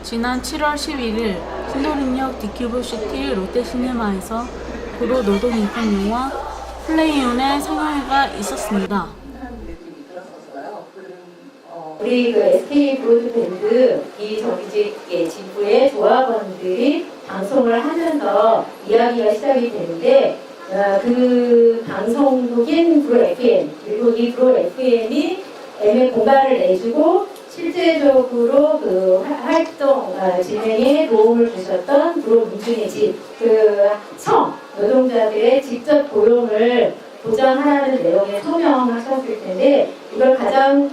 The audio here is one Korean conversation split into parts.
지난 7월 11일 신도림역 디큐브시티 롯데시네마에서 구로 노동인권 영화 플레이온의 상영회가 있었습니다. 우리 그 SK 브로드밴드 이 정규직 지부의 조합원들이 방송을 하면서 이야기가 시작이 되는데 그 방송국인 브로 FM 그리고 이 브로 FM이 M의 공간을 내주고 실제적으로 그 활동 진행에 도움을 주셨던 브로 민중의 집 그 청 노동자들의 직접 고용을 보장하라는 내용의 소명하셨을 텐데 이걸 가장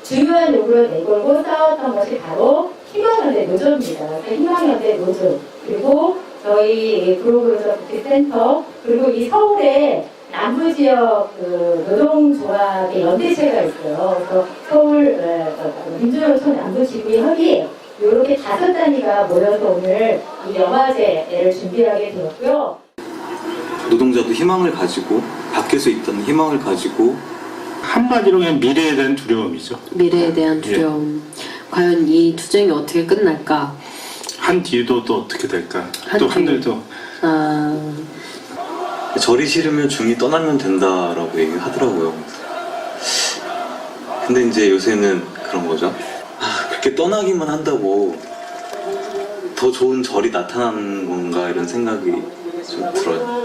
중요한 요구로 내걸고 싸웠던 것이 바로 희망연대 노조입니다. 희망연대 노조 그리고 저희 브로그로서센터 그리고 이 서울에 남부지역 그 노동조합의 연대체가 있어요. 그래서 서울 민주노총 남부지구의 협의 이렇게 5단위가 모여서 오늘 이 영화제를 준비하게 되었고요. 노동자도 희망을 가지고 밖에서 있던 희망을 가지고 한마디로 그냥 미래에 대한 두려움이죠. 미래에 대한 두려움. 과연 이 투쟁이 어떻게 끝날까? 한 뒤에도 또 어떻게 될까? 또 하늘도. 절이 싫으면 중이 떠나면 된다라고 얘기하더라고요. 근데 이제 요새는 그런 거죠. 그렇게 떠나기만 한다고 더 좋은 절이 나타나는 건가 이런 생각이 좀 들어요.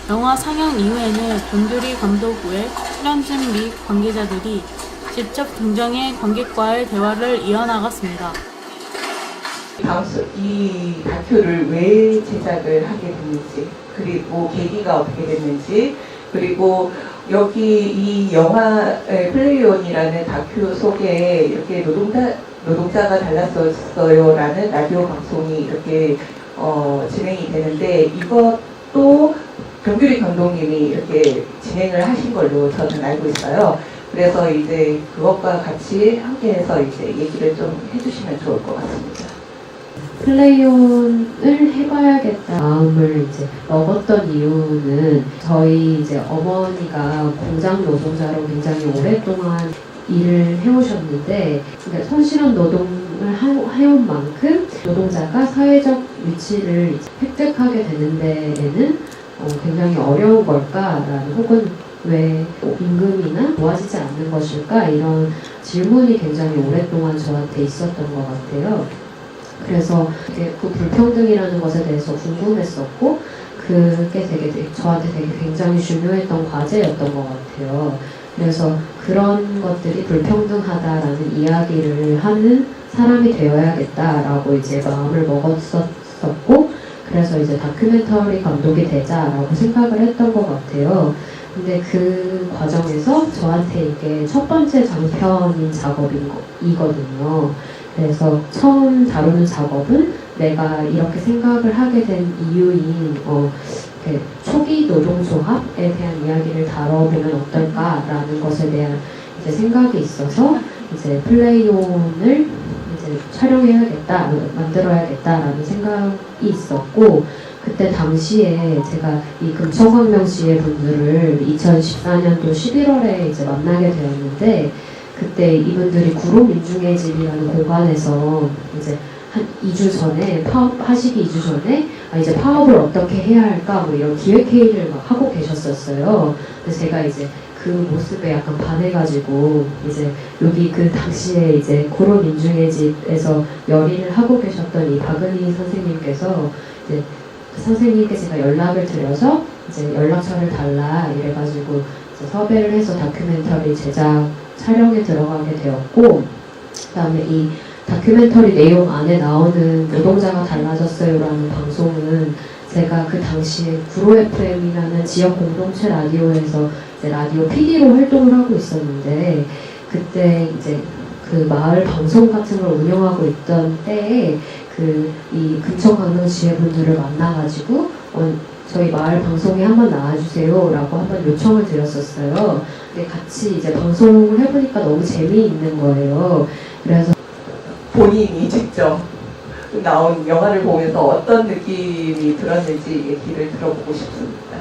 영화 상영 이후에는 변두리 감독 외 출연진 및 관계자들이 직접 등장해 관객과의 대화를 이어나갔습니다. 이 다큐를 왜 제작을 하게 됐는지 그리고 계기가 어떻게 됐는지 그리고 여기 이 영화의 플레이온이라는 다큐 속에 이렇게 노동자가 달랐었어요라는 라디오 방송이 이렇게 진행이 되는데 이것도 변규리 감독님이 이렇게 진행을 하신 걸로 저는 알고 있어요. 그래서 이제 그것과 같이 함께해서 이제 얘기를 좀 해주시면 좋을 것 같습니다. 플레이온을 해봐야겠다 마음을 이제 먹었던 이유는 저희 이제 어머니가 공장 노동자로 굉장히 오랫동안 일을 해오셨는데 그러니까 성실한 노동을 해온 만큼 노동자가 사회적 위치를 획득하게 되는 데에는 굉장히 어려운 걸까라는 혹은 왜 임금이나 좋아지지 않는 것일까 이런 질문이 굉장히 오랫동안 저한테 있었던 것 같아요. 그래서 그 불평등이라는 것에 대해서 궁금했었고 그게 저한테 되게 굉장히 중요했던 과제였던 것 같아요. 그래서 그런 것들이 불평등하다라는 이야기를 하는 사람이 되어야겠다라고 이제 마음을 먹었었고 그래서 이제 다큐멘터리 감독이 되자라고 생각을 했던 것 같아요. 근데 그 과정에서 저한테 이게 첫 번째 장편인 작업이거든요. 그래서 처음 다루는 작업은 내가 이렇게 생각을 하게 된 이유인 초기 노동조합에 대한 이야기를 다뤄보면 어떨까라는 것에 대한 이제 생각이 있어서 이제 플레이온을 이제 촬영해야겠다, 만들어야겠다라는 생각이 있었고 그때 당시에 제가 이 금천광명시의 분들을 2014년도 11월에 이제 만나게 되었는데 그때 이분들이 구로 민중의 집이라는 공간에서 이제 한 2주 전에 하시기 2주 전에 이제 파업을 어떻게 해야 할까 뭐 이런 기획 회의를 막 하고 계셨었어요. 그래서 제가 이제 그 모습에 약간 반해가지고 이제 여기 그 당시에 이제 구로 민중의 집에서 열의를 하고 계셨던 이 박은희 선생님께서 이제 그 선생님께 제가 연락을 드려서 이제 연락처를 달라 이래가지고 이제 섭외를 해서 다큐멘터리 제작 촬영에 들어가게 되었고 그다음에 이 다큐멘터리 내용 안에 나오는 노동자가 달라졌어요라는 방송은 제가 그 당시에 구로 FM이라는 지역 공동체 라디오에서 이제 라디오 PD로 활동을 하고 있었는데 그때 이제 그 마을 방송 같은 걸 운영하고 있던 때에 그 이 금천광명 지회분들을 만나가지고 저희 마을 방송에 한번 나와주세요라고 한번 요청을 드렸었어요. 근데 같이 이제 방송을 해보니까 너무 재미있는 거예요. 그래서 본인이 직접 나온 영화를 보면서 어떤 느낌이 들었는지 얘기를 들어보고 싶습니다.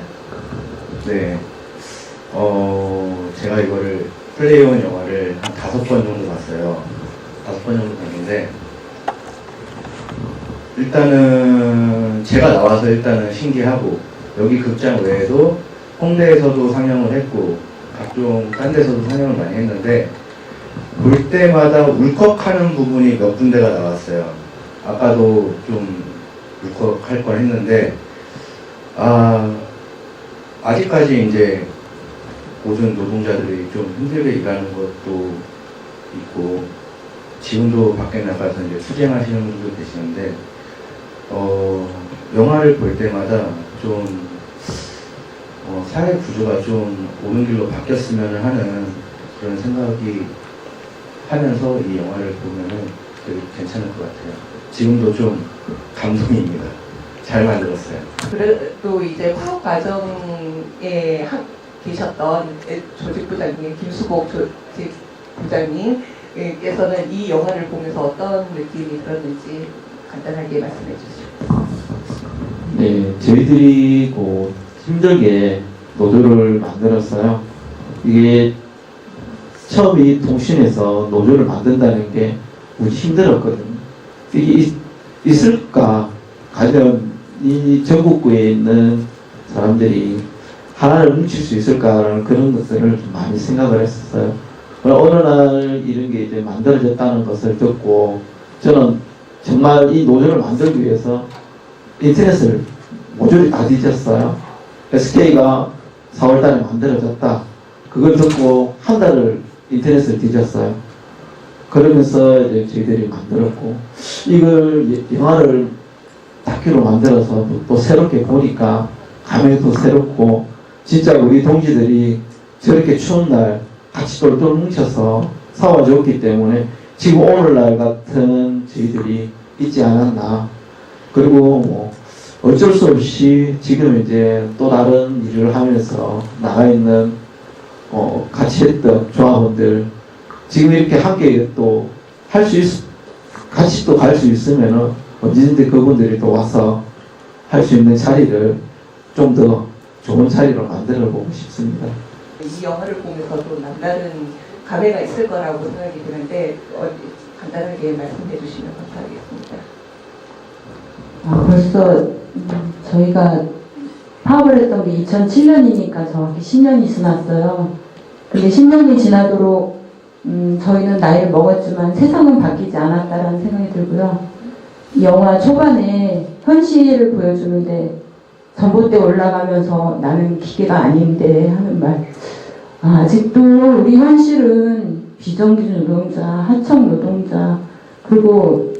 네. 제가 이거를 플레이온 영화를 한 5번 정도 봤어요. 5번 정도 봤는데, 일단은 제가 나와서 일단은 신기하고, 여기 극장 외에도 홍대에서도 상영을 했고 각종 딴 데서도 상영을 많이 했는데, 볼 때마다 울컥하는 부분이 몇 군데가 나왔어요. 아까도 좀 울컥할 뻔 했는데, 아직까지 이제 모든 노동자들이 좀 힘들게 일하는 것도 있고, 지금도 밖에 나가서 이제 투쟁하시는 분도 계시는데, 영화를 볼 때마다 좀, 사회 구조가 좀 옳은 길로 바뀌었으면 하는 그런 생각이 하면서 이 영화를 보면은 되게 괜찮을 것 같아요. 지금도 좀 감동입니다. 잘 만들었어요. 그래도 이제 화학 과정에 계셨던 조직부장님, 김수복 조직부장님께서는 이 영화를 보면서 어떤 느낌이 들었는지 간단하게 말씀해 주시죠. 네, 저희들이 힘들게 노조를 만들었어요. 이게 처음 이 통신에서 노조를 만든다는 게 무지 힘들었거든요. 이게 있을까? 과연 이 전국구에 있는 사람들이 하나를 뭉칠 수 있을까라는 그런 것들을 좀 많이 생각을 했었어요. 어느 날 이런 게 이제 만들어졌다는 것을 듣고 저는 정말 이 노조를 만들기 위해서 인터넷을 모조리 다 뒤졌어요. SK가 4월달에 만들어졌다. 그걸 듣고 한 달을 인터넷을 뒤졌어요. 그러면서 이제 저희들이 만들었고, 이걸 영화를 다큐로 만들어서 또 새롭게 보니까 감회가 또 새롭고, 진짜 우리 동지들이 저렇게 추운 날 같이 똘똘 뭉쳐서 싸워줬기 때문에 지금 오늘날 같은 저희들이 있지 않았나. 그리고 어쩔 수 없이 지금 이제 또 다른 일을 하면서 나가 있는 같이 했던 조합원들 지금 이렇게 함께 또 할 수 같이 또 갈 수 있으면은 언제든지 그분들이 또 와서 할 수 있는 자리를 좀 더 좋은 자리로 만들어 보고 싶습니다. 이 영화를 보면서도 남다른 감회가 있을 거라고 생각이 드는데 간단하게 말씀해 주시면 감사하겠습니다. 벌써 저희가 파업을 했던 게 2007년이니까 정확히 10년이 지났어요. 근데 10년이 지나도록 저희는 나이를 먹었지만 세상은 바뀌지 않았다라는 생각이 들고요. 이 영화 초반에 현실을 보여주는데 전봇대 올라가면서 나는 기계가 아닌데 하는 말. 아직도 우리 현실은 비정규직 노동자, 하청 노동자, 그리고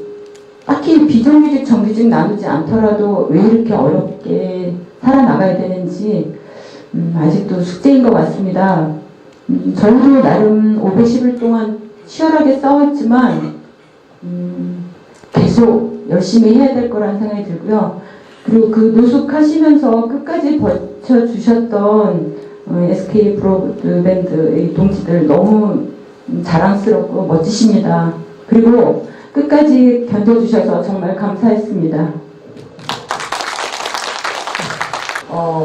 딱히 비정규직, 정규직 나누지 않더라도 왜 이렇게 어렵게 살아나가야 되는지 아직도 숙제인 것 같습니다. 저희도 나름 510일 동안 치열하게 싸웠지만 계속 열심히 해야 될 거라는 생각이 들고요. 그리고 그 노숙하시면서 끝까지 버텨주셨던 SK 브로드밴드의 동지들 너무 자랑스럽고 멋지십니다. 그리고 끝까지 견뎌주셔서 정말 감사했습니다.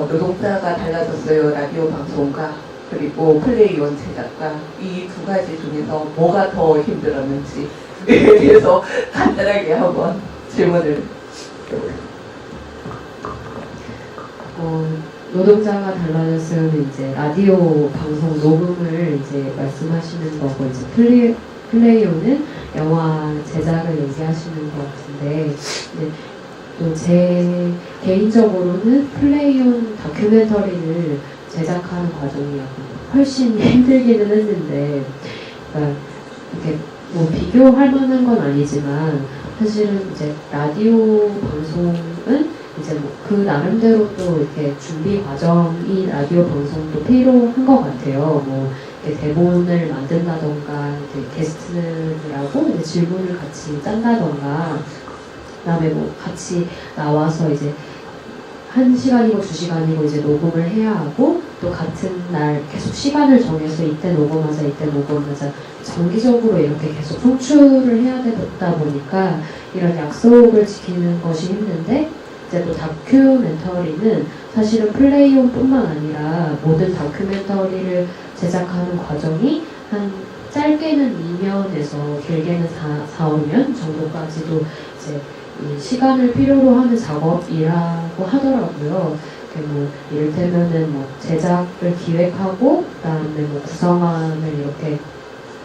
노동자가 달라졌어요. 라디오 방송가 그리고 플레이온 제작가 이 두 가지 중에서 뭐가 더 힘들었는지에 대해서 간단하게 한번 질문을 노동자가 달라졌으면 이제 라디오 방송 녹음을 이제 말씀하시는 거고, 이제 플레이온은 영화 제작을 얘기하시는 것 같은데, 또 제 개인적으로는 플레이온 다큐멘터리를 제작하는 과정이 훨씬 힘들기는 했는데, 그러니까 이렇게 뭐 비교할 만한 건 아니지만 사실은 이제 라디오 방송은 이제 그 나름대로 또 이렇게 준비 과정이 라디오 방송도 필요한 것 같아요. 이렇게 대본을 만든다던가, 이렇게 게스트들하고 이제 질문을 같이 짠다던가, 그다음에 같이 나와서 이제 1시간이고 2시간이고 이제 녹음을 해야 하고 또 같은 날 계속 시간을 정해서 이때 녹음하자 이때 녹음하자 정기적으로 이렇게 계속 송출을 해야 되다 보니까 이런 약속을 지키는 것이 힘든데 이제 또 다큐멘터리는 사실은 플레이온뿐만 아니라 모든 다큐멘터리를 제작하는 과정이 한 짧게는 2년에서 길게는 4, 5년 정도까지도 이제 이 시간을 필요로 하는 작업이라고 하더라고요. 뭐 이를테면은 뭐 제작을 기획하고 그다음에 뭐 구성안을 이렇게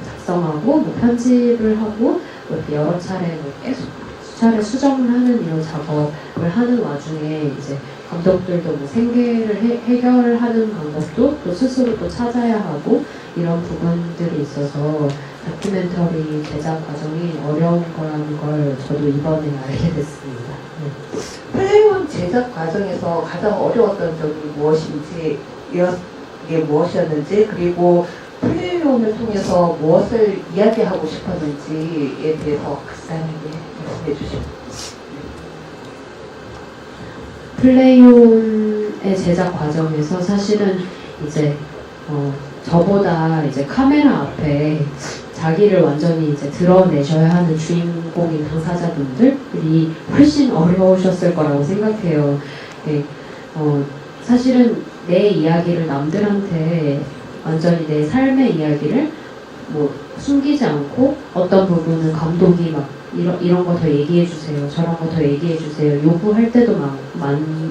작성하고 뭐 편집을 하고 뭐 이렇게 여러 차례 뭐 계속 수차례 수정을 하는 이런 작업을 하는 와중에 이제 감독들도 뭐 생계를 해결을 하는 방법도 또 스스로 또 찾아야 하고 이런 부분들이 있어서 다큐멘터리 제작 과정이 어려운 거라는 걸 저도 이번에 알게 됐습니다. 네. 플레이온 제작 과정에서 가장 어려웠던 점이 무엇인지, 이게 무엇이었는지, 그리고 플레이온을 통해서 무엇을 이야기하고 싶었는지에 대해서 간단하게 말씀해 주시죠. 플레이온의 제작 과정에서 사실은 이제 저보다 이제 카메라 앞에 자기를 완전히 이제 드러내셔야 하는 주인공인 당사자분들이 훨씬 어려우셨을 거라고 생각해요. 네, 사실은 내 이야기를 남들한테 완전히 내 삶의 이야기를 뭐 숨기지 않고 어떤 부분은 감독이 막 이런 거 더 얘기해 주세요. 저런 거 더 얘기해 주세요. 요구할 때도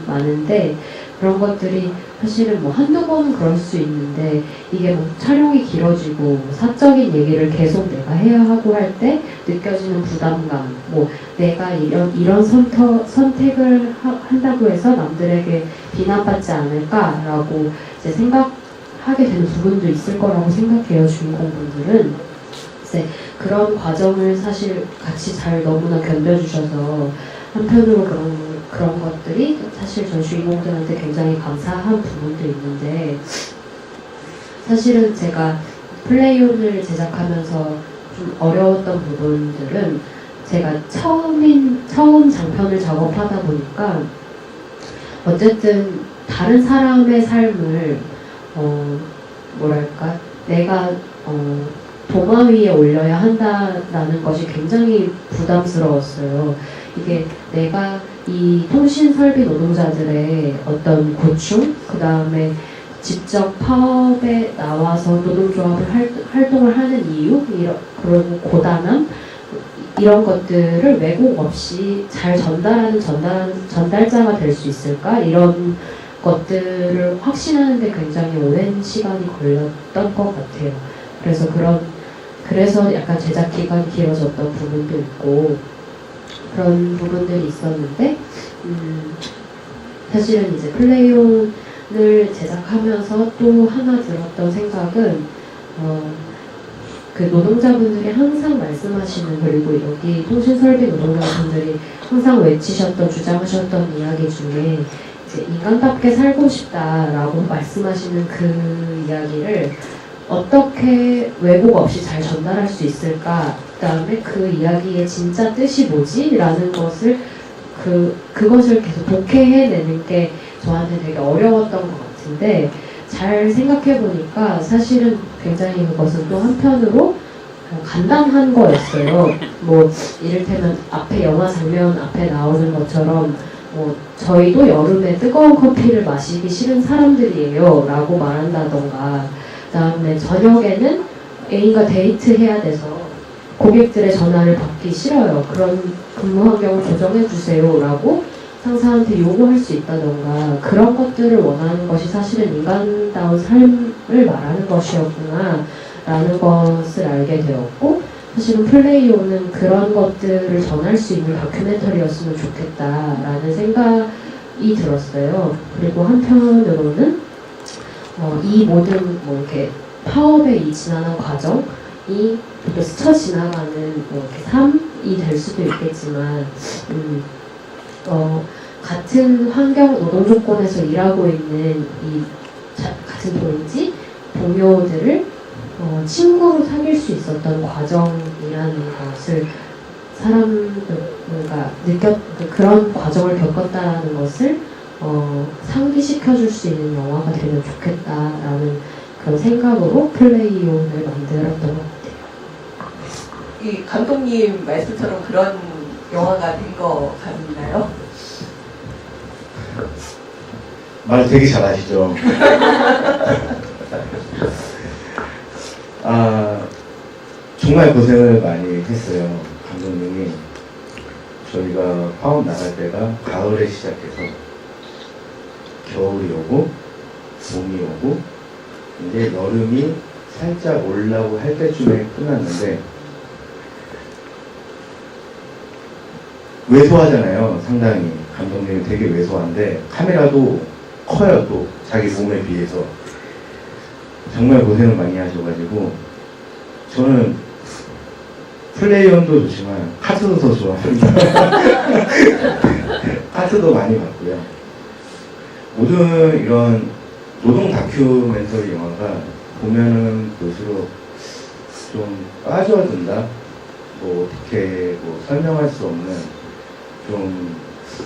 많은데 그런 것들이 사실은 뭐 한두 번은 그럴 수 있는데 이게 뭐 촬영이 길어지고 사적인 얘기를 계속 내가 해야 하고 할 때 느껴지는 부담감, 뭐 내가 이런 선택을 한다고 해서 남들에게 비난받지 않을까라고 이제 생각하게 되는 부분도 있을 거라고 생각해요. 주인공분들은 이제 그런 과정을 사실 같이 잘 너무나 견뎌주셔서 한편으로 그런 것들이 사실 전 주인공들한테 굉장히 감사한 부분도 있는데 사실은 제가 플레이온을 제작하면서 좀 어려웠던 부분들은 제가 처음 장편을 작업하다 보니까 어쨌든 다른 사람의 삶을 뭐랄까 내가 도마 위에 올려야 한다라는 것이 굉장히 부담스러웠어요. 이게 내가 이 통신설비 노동자들의 어떤 고충, 그 다음에 직접 파업에 나와서 노동조합을 활동을 하는 이유, 그리고 고단함, 이런 것들을 왜곡 없이 잘 전달하는 전달자가 될 수 있을까? 이런 것들을 확신하는 데 굉장히 오랜 시간이 걸렸던 것 같아요. 그래서 약간 제작 기간이 길어졌던 부분도 있고 그런 부분들이 있었는데 사실은 이제 플레이온을 제작하면서 또 하나 들었던 생각은 그 노동자분들이 항상 말씀하시는 그리고 여기 통신설비 노동자분들이 항상 외치셨던 주장하셨던 이야기 중에 이제 인간답게 살고 싶다라고 말씀하시는 그 이야기를 어떻게 왜곡 없이 잘 전달할 수 있을까? 그다음에 그 이야기의 진짜 뜻이 뭐지? 라는 것을 그것을 계속 독해해내는 게 저한테 되게 어려웠던 것 같은데 잘 생각해 보니까 사실은 굉장히 그것은 또 한편으로 간단한 거였어요. 뭐 이를테면 앞에 영화 장면 앞에 나오는 것처럼 저희도 여름에 뜨거운 커피를 마시기 싫은 사람들이에요 라고 말한다던가 그다음에 저녁에는 애인과 데이트해야 돼서 고객들의 전화를 받기 싫어요. 그런 근무 환경을 조정해 주세요 라고 상사한테 요구할 수 있다던가 그런 것들을 원하는 것이 사실은 인간다운 삶을 말하는 것이었구나 라는 것을 알게 되었고 사실은 플레이온은 그런 것들을 전할 수 있는 다큐멘터리였으면 좋겠다라는 생각이 들었어요. 그리고 한편으로는 이 모든 이렇게 파업의 이 지나는 과정이 또 스쳐 지나가는 이렇게 삶이 될 수도 있겠지만 같은 환경 노동 조건에서 일하고 있는 이 같은 동료들을 친구로 사귈 수 있었던 과정이라는 것을 사람들과 그런 과정을 겪었다는 것을 상기시켜줄 수 있는 영화가 되면 좋겠다라는 그런 생각으로 플레이온을 만들었던 것 같아요. 이 감독님 말씀처럼 그런 영화가 된 거 같나요? 말 되게 잘하시죠. 정말 고생을 많이 했어요. 감독님이. 저희가 파업 나갈 때가 가을에 시작해서 겨울이 오고 봄이 오고 이제 여름이 살짝 오려고 할 때쯤에 끝났는데 왜소하잖아요. 상당히 감독님이 되게 왜소한데 카메라도 커요. 또 자기 몸에 비해서 정말 고생을 많이 하셔가지고 저는 플레이온도 좋지만 카트도 더 좋아합니다. 카트도 많이 봤고요. 모든 이런 노동 다큐멘터리 영화가 보면은 볼수록 좀 빠져든다. 뭐 어떻게 뭐 설명할 수 없는 좀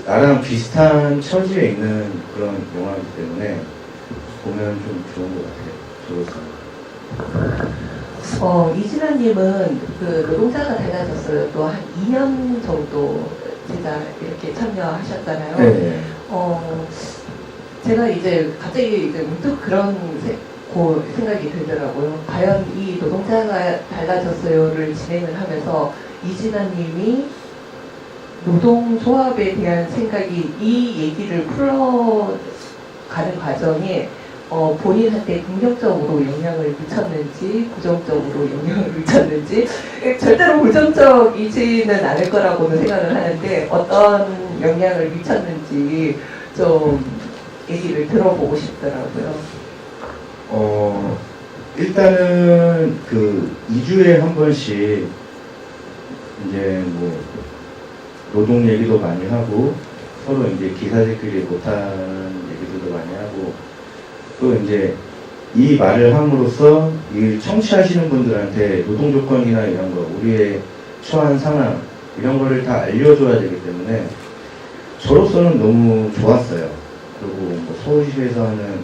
나랑 비슷한 처지에 있는 그런 영화이기 때문에 보면 좀 좋은 것 같아요. 저로서는. 이진아님은 그 노동자가 달라졌어요. 또 한 2년 정도 제작 이렇게 참여하셨잖아요. 네. 제가 이제 갑자기 이제 문득 그런 생각이 들더라고요. 과연 이 노동자가 달라졌어요를 진행을 하면서 이진아님이 노동조합에 대한 생각이 이 얘기를 풀어가는 과정에 본인한테 긍정적으로 영향을 미쳤는지 부정적으로 영향을 미쳤는지 절대로 부정적이지는 않을 거라고는 생각을 하는데 어떤 영향을 미쳤는지 좀 얘기를 들어보고 싶더라고요. 일단은 그 2주에 한 번씩 이제 뭐 노동 얘기도 많이 하고 서로 이제 기사들끼리 못한 얘기들도 많이 하고 또 이제 이 말을 함으로써 이 청취하시는 분들한테 노동 조건이나 이런 거 우리의 처한 상황 이런 거를 다 알려줘야 되기 때문에 저로서는 너무 좋았어요. 그리고 뭐 서울시에서 하는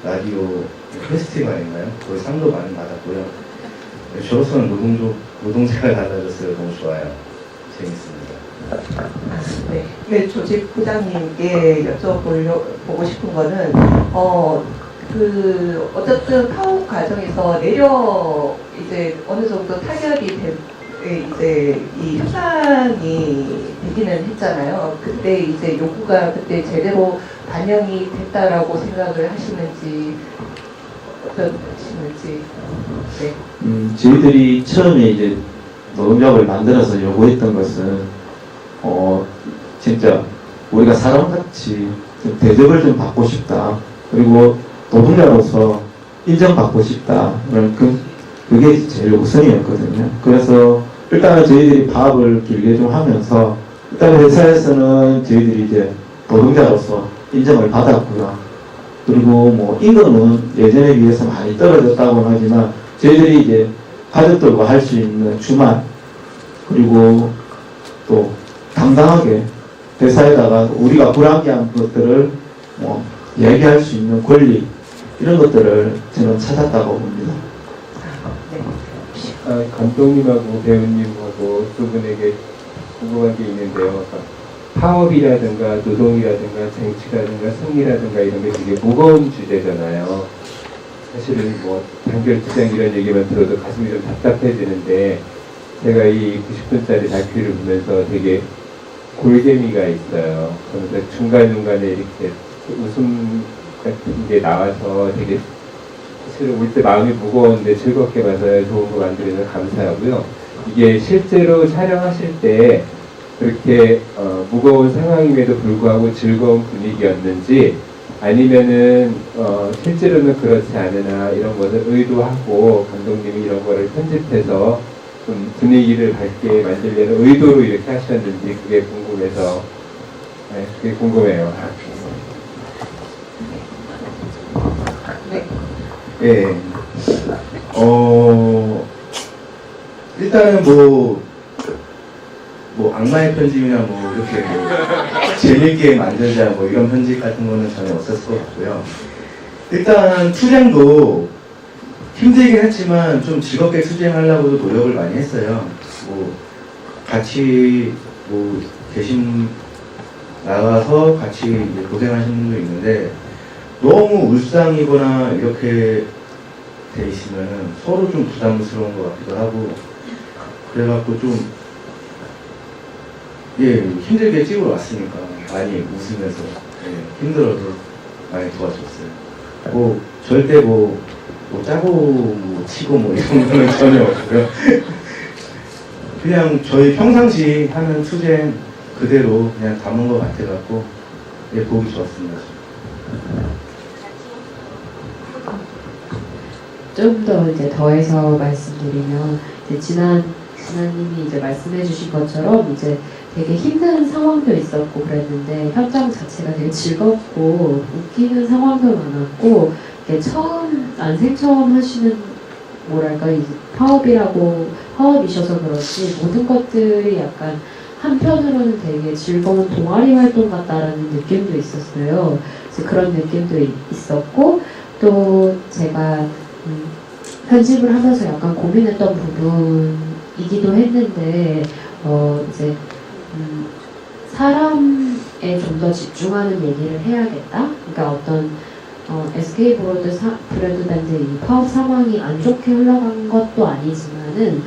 라디오 페스티벌인가요? 그 상도 많이 받았고요. 저로서는 노동생활 달라졌어요. 너무 좋아요. 재밌습니다. 네, 조직 부장님께 여쭤보고 싶은 거는 어쨌든 파업 과정에서 이제 어느 정도 타결이 이제 이 협상이 되기는 했잖아요. 그때 이제 요구가 그때 제대로 반영이 됐다라고 생각을 하시는지 어떠시는지. 네. 저희들이 처음에 이제 노동조합을 만들어서 요구했던 것은 진짜 우리가 사람같이 좀 대접을 좀 받고 싶다. 그리고 노동자로서 인정받고 싶다. 그게 제일 우선이었거든요. 그래서 일단은 저희들이 파업을 길게 좀 하면서 일단 회사에서는 저희들이 이제 노동자로서 인정을 받았고요. 그리고 뭐 임금은 예전에 비해서 많이 떨어졌다고는 하지만 저희들이 이제 가족들과 할 수 있는 주말 그리고 또 당당하게 회사에다가 우리가 불합리한 것들을 뭐 얘기할 수 있는 권리 이런 것들을 저는 찾았다고 봅니다. 감독님하고 배우님하고 두 분에게 궁금한 게 있는데요. 파업이라든가 노동이라든가 정치라든가 승리라든가 이런 게 되게 무거운 주제잖아요. 사실은 뭐 단결투쟁 이런 얘기만 들어도 가슴이 좀 답답해지는데 제가 이 90분짜리 다큐를 보면서 되게 골재미가 있어요. 그러면서 중간중간에 이렇게 웃음 같은 게 나와서 되게 사실 올 때 마음이 무거웠는데 즐겁게 봐서 좋은 거 만들어서 감사하고요. 이게 실제로 촬영하실 때 그렇게 무거운 상황임에도 불구하고 즐거운 분위기였는지 아니면은 실제로는 그렇지 않으나 이런 것을 의도하고 감독님이 이런 거를 편집해서 좀 분위기를 밝게 만들려는 의도로 이렇게 하셨는지 그게 궁금해서 그게 궁금해요. 네. 일단은 뭐 악마의 편집이나 뭐 이렇게 재밌게 만들자 뭐 이런 편집 같은 거는 전혀 없었을 것 같고요. 일단 투쟁도 힘들긴 했지만 좀 즐겁게 투쟁하려고도 노력을 많이 했어요. 뭐 같이 뭐 계신 나가서 같이 이제 고생하시는 분도 있는데 너무 울상이거나 이렇게 돼 있으면은 서로 좀 부담스러운 것 같기도 하고 그래갖고 좀 힘들게 찍으러 왔으니까 많이 웃으면서 힘들어도 많이 도와줬어요. 뭐 절대 뭐 짜고 뭐 치고 뭐 이런 거는 전혀 없고요. 그냥 저희 평상시 하는 투쟁 그대로 그냥 담은 것 같아갖고 보기 좋았습니다. 좀 더 이제 더해서 말씀드리면 이제 진아님이 이제 말씀해주신 것처럼 이제 되게 힘든 상황도 있었고 그랬는데 현장 자체가 되게 즐겁고 웃기는 상황도 많았고 이게 난생 처음 하시는 뭐랄까 이제 파업이셔서 그렇지 모든 것들이 약간 한편으로는 되게 즐거운 동아리 활동 같다라는 느낌도 있었어요. 그래서 그런 느낌도 있었고 또 제가 편집을 하면서 약간 고민했던 부분이기도 했는데 이제 사람에 좀 더 집중하는 얘기를 해야겠다. 그러니까 어떤 SK 브로드 밴드 이 파업 상황이 안 좋게 흘러간 것도 아니지만은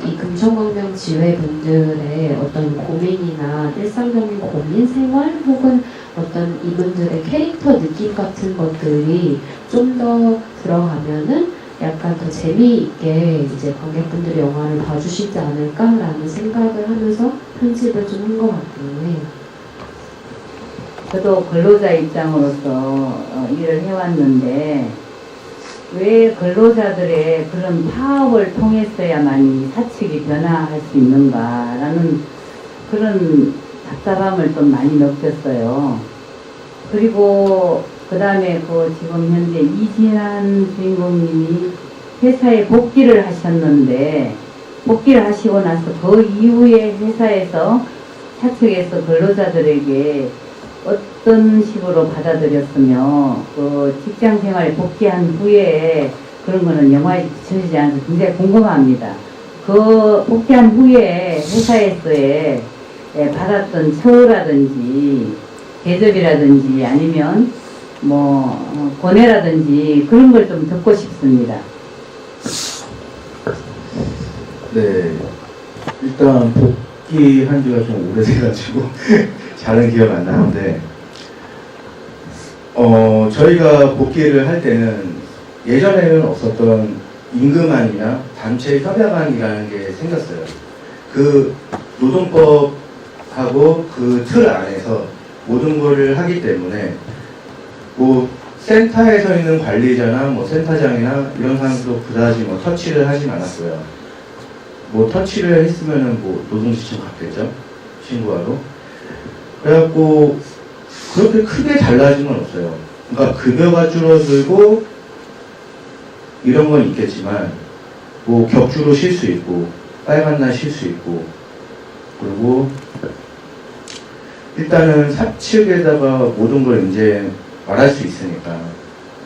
이 금천광명 지회분들의 어떤 고민이나 일상적인 고민, 생활 혹은 어떤 이분들의 캐릭터 느낌 같은 것들이 좀 더 들어가면은 약간 더 재미있게 이제 관객분들이 영화를 봐주시지 않을까라는 생각을 하면서 편집을 좀 한 것 같기는 해요. 저도 근로자 입장으로서 일을 해왔는데 왜 근로자들의 그런 파업을 통했어야만 이 사측이 변화할 수 있는가라는 그런 답답함을 좀 많이 느꼈어요. 그리고 그 다음에 지금 현재 이진한 주인공님이 회사에 복귀를 하셨는데 복귀를 하시고 나서 그 이후에 회사에서 사측에서 근로자들에게 어떤 식으로 받아들였으며 그 직장 생활에 복귀한 후에 그런 거는 영화에 비춰지지 않아서 굉장히 궁금합니다. 그 복귀한 후에 회사에서의 받았던 처우라든지 대접이라든지 아니면 뭐 고뇌라든지 그런 걸 좀 듣고 싶습니다. 네, 일단 복귀한 지가 좀 오래돼가지고 잘은 기억 안 나는데 저희가 복귀를 할 때는 예전에는 없었던 임금안이나 단체 협약안이라는 게 생겼어요. 그 노동법하고 그 틀 안에서 모든 거를 하기 때문에 뭐 센터에서 있는 관리자나 뭐 센터장이나 이런 사람도 그다지 뭐 터치를 하진 않았어요. 뭐 터치를 했으면은 뭐 노동지침 갔겠죠, 신고하러. 그래갖고 그렇게 크게 달라진 건 없어요. 그러니까 급여가 줄어들고 이런 건 있겠지만 뭐 격주로 쉴 수 있고 빨간 날 쉴 수 있고 그리고 일단은 사측에다가 모든 걸 이제 말할 수 있으니까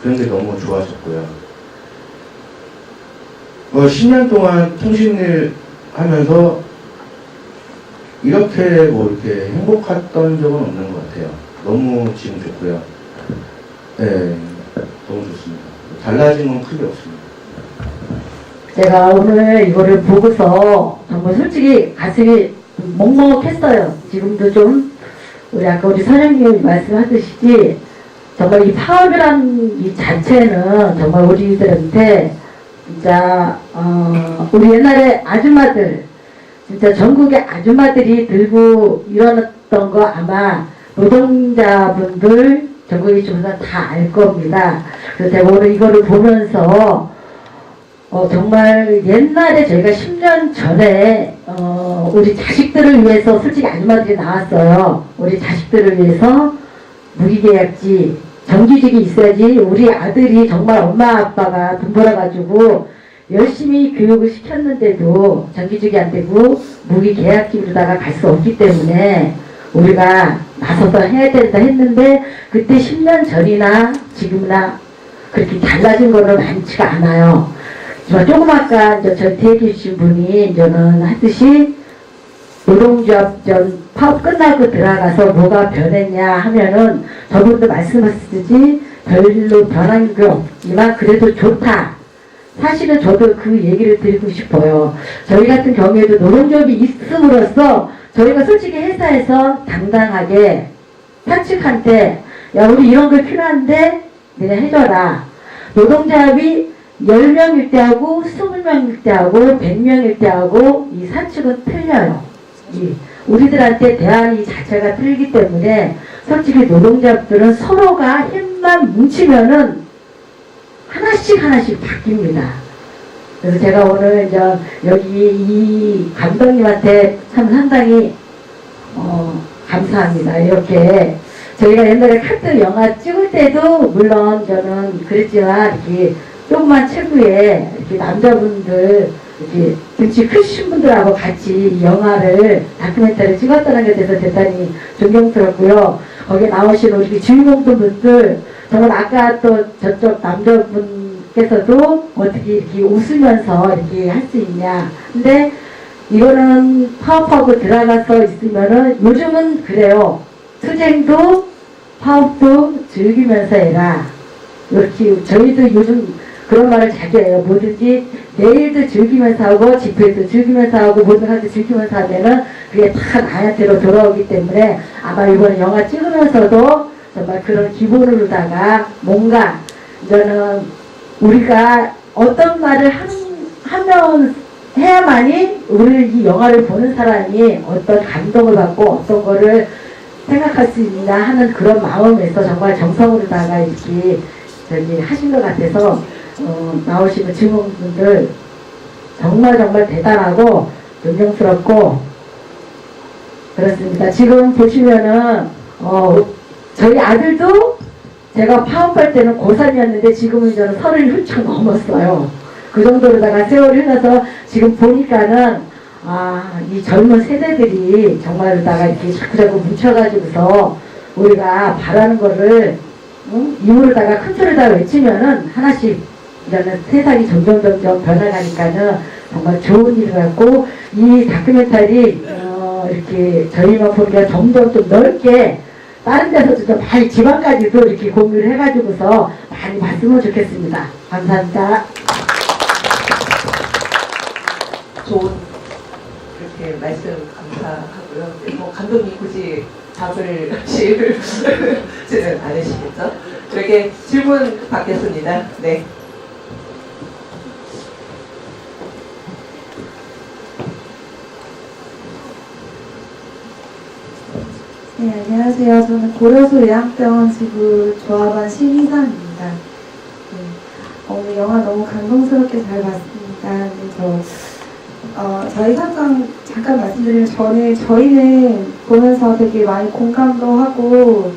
그런 게 너무 좋아졌고요. 뭐 10년 동안 통신일 하면서 이렇게 뭐 이렇게 행복했던 적은 없는 것 같아요. 너무 지금 좋고요. 네, 너무 좋습니다. 달라진 건 크게 없습니다. 제가 오늘 이거를 보고서 정말 솔직히 가슴이 먹먹했어요. 지금도 좀 우리 아까 우리 사장님이 말씀하듯이 정말 이 파업이라는 이 자체는 정말 우리들한테 진짜 우리 옛날에 아줌마들 진짜 전국의 아줌마들이 들고 일어났던 거 아마 노동자분들 전국의 조사 다 알 겁니다. 그래서 제가 오늘 이거를 보면서 정말 옛날에 저희가 10년 전에 우리 자식들을 위해서 솔직히 아줌마들이 나왔어요. 우리 자식들을 위해서 무기계약직 정규직이 있어야지 우리 아들이 정말 엄마 아빠가 돈 벌어가지고 열심히 교육을 시켰는데도 정규직이 안 되고 무기계약직으로다가 갈 수 없기 때문에 우리가 나서서 해야 된다 했는데 그때 10년 전이나 지금이나 그렇게 달라진 거는 많지가 않아요. 조금 아까 이제 저한테 얘기해 주신 분이 저는 하듯이 노동조합 전 파업 끝나고 들어가서 뭐가 변했냐 하면은 저분도 말씀하셨듯이 별로 변한 게 없지만 그래도 좋다. 사실은 저도 그 얘기를 드리고 싶어요. 저희 같은 경우에도 노동조합이 있음으로써 저희가 솔직히 회사에서 당당하게 사측한테 야 우리 이런 거 필요한데 내가 해줘라. 노동조합이 10명일 때하고 20명일 때하고 100명일 때하고 이 사측은 틀려요. 우리들한테 대안이 자체가 틀리기 때문에 솔직히 노동자들은 서로가 힘만 뭉치면은 하나씩 바뀝니다. 그래서 제가 오늘 이제 여기 이 감독님한테 참 상당히 감사합니다. 이렇게 저희가 옛날에 카트 영화 찍을 때도 물론 저는 그랬지만 이렇게 조그만 체구에 이렇게 남자분들 이렇게 등치 크신 분들하고 같이 이 영화를 다큐멘터리를 찍었다는 것에 대해서 대단히 존경스럽고요. 거기에 나오신 우리 주인공분들 정말 아까 또 저쪽 남자분께서도 어떻게 이렇게 웃으면서 이렇게 할 수 있냐. 근데 이거는 파업하고 들어가서 있으면은 요즘은 그래요. 투쟁도 파업도 즐기면서 해라. 이렇게 저희도 요즘 그런 말을 자주 해요. 뭐든지 내일도 즐기면서 하고 집회도 즐기면서 하고 모든 것도 즐기면서 하면은 그게 다 나한테로 돌아오기 때문에 아마 이번 영화 찍으면서도 정말 그런 기본으로다가 뭔가 저는 우리가 어떤 말을 하면 해야만이 우리 이 영화를 보는 사람이 어떤 감동을 받고 어떤 거를 생각할 수 있나 하는 그런 마음에서 정말 정성으로다가 이렇게 저기 하신 것 같아서 나오시는 증언분들 정말 대단하고 존경스럽고 그렇습니다. 지금 보시면은 저희 아들도 제가 파업할 때는 고3이었는데 지금은 저는 30이 훌쩍 넘었어요. 그 정도로다가 세월이 흘러서 지금 보니까는 이 젊은 세대들이 정말로다가 이렇게 자꾸자꾸 뭉쳐가지고서 우리가 바라는 거를 입으로다가 큰 소리다 외치면은 하나씩 이러는 세상이 점점 변해가니까는 정말 좋은 일 같고 이 다큐멘터리 이렇게 저희만 보니까 점점 좀 넓게 다른 데서도 좀 많이 지방까지도 이렇게 공유를 해가지고서 많이 봤으면 좋겠습니다. 감사합니다. 좋은 그렇게 말씀 감사하고요. 뭐 감독님 굳이 답을 하시지는 않으시겠죠? 저에게 질문 받겠습니다. 네. 네, 안녕하세요. 저는 고려소 요양병원 지부 조합원 신희선입니다. 네, 오늘 영화 너무 감동스럽게 잘 봤습니다. 근데 저희 잠깐 말씀드리면 저희는 보면서 되게 많이 공감도 하고